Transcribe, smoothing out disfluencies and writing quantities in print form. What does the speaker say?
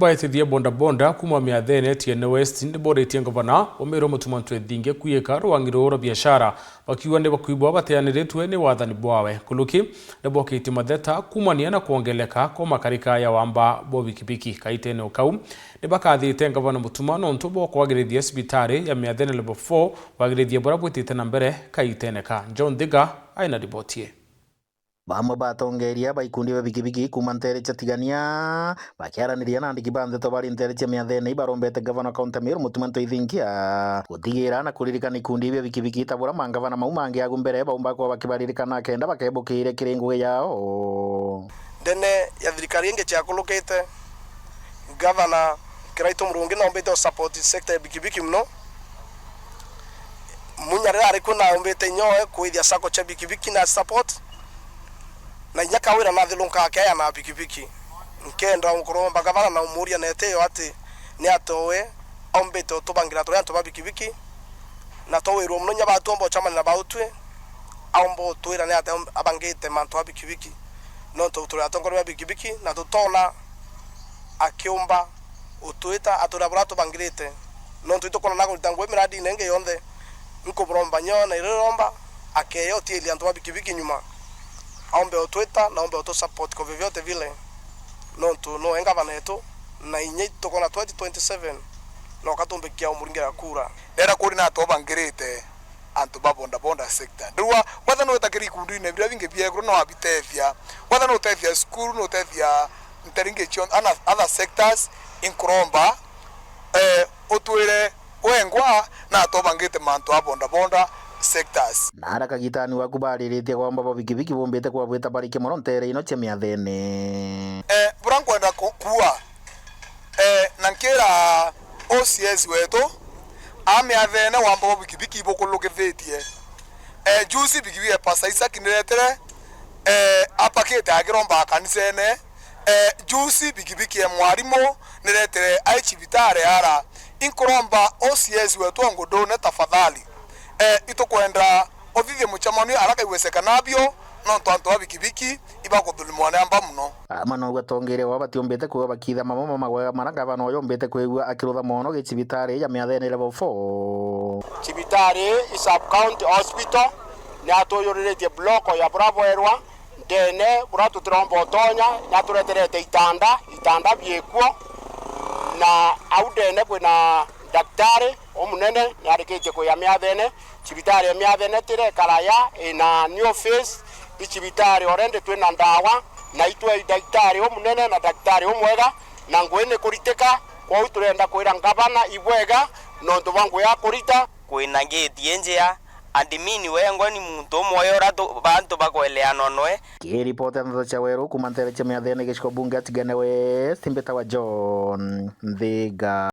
Baitithia bonda kuma miathene tiene West ni boretie ngavana omero mutumantwe thinge kuyeka rwangiro biashara bakiwa ne bakuibwa bateaniritwe ni wathani bwawe kuluki ne bokiti matheta kumania na kuongeleka kwa makarika ya wamba bo bikibiki kaitene okau ne bakathite ngavana mutumano ntubo kwagirithia sibitari ya miathene level 4 wagirithia bora bwitite na mbere kaitene ka John Thiga aina ripotie. Bamwe batongeria baikundi ba bikibiki kuma ntere chatigania bakiaraniria na andiki bantheto bari ntere cha miathene ibarombete gavana kaunti Meru mutumanto ithingia gutigira na kuririkana ikundi ba bikibiki tabura mangavana mau mangi agumbere baumba kwa bakibaririkana kenda bakebukire kiringo yao dene ya thirikari nge cha kulukite gavana Kiraito Murungi na ombete support sector ya bikibiki mno munyarira ari kuna ombete nyoe kuithia sako cha bikibiki na support na nyaka wira na thilunka kaya na bikibiki nkenda nkuromba gavana na umuria neteyo ati ni atowe ombete otubangira turi antu babikibiki na towirwo muno nya batombo chama na bautwe ambo twira ne ati abangite mantu babikibiki no to turi atongoro babikibiki na tutona akiumba utwita atura burato bangirite no twitokona na kulitangwe miradi nenge yonde nko bromba nyo na iromba akeyo tili antu babikibiki nyuma aombe otweta na ombe oto support kwa vyovyote vile no engavana yetu na inye tokona 2027 no katumbekia umuringira kura era kuri na to bangirite antu babonda sector ruwa watha no takiri kundu ne bira vinge bia kuro no abitefia watha no tefia school no tefia nteringe chon other sectors in Kuromba otwire wengwa na to bangirite mantu abonda sectors nara kagitani wakubariritie kwamba babikibiki bombete kwa bweta barike mono ntere ino che miathene burango enda kuwa nankera OCS weto amiathene wamba babikibiki bokulukithitie juice bikibiki pasa Isaac niretere apakete agiromba kanisene juice bikibiki mwarimo niretere aichibitare ara inkuromba OCS weto ngodo ne tafadhali ito kwenda othithie muchamani araka iweseka nabio no ntwanto bikibiki iba kuthulumwane amba muno amano gatongere wa batiombete kwa bakitha mama magwa maranga bano yombete kwegwa akirutha mono gicibitari ya miathene level 4 cibitari sub county hospital ni atoyoriretie block ya Bravo erwa ndene buratu trombo tonya na tureterete itanda biekuo na audene kwina daktari omunene nyarikite ko ya miathene cibitari ya miathene tire karaya ina new face cibitari orende twina ndawa na itwe daktari omunene na daktari omwega na ngwene kuriteka kwa uturenda kwira ngavana ibwega no ndubangu ya kurita kwina gate njia adimini wengo ni muntu moyo rato bantu bakweleano noe kiripoti ndo cha weru kumantere cha miathene gishiko bunge atigane we Simbeta wa John Thiga.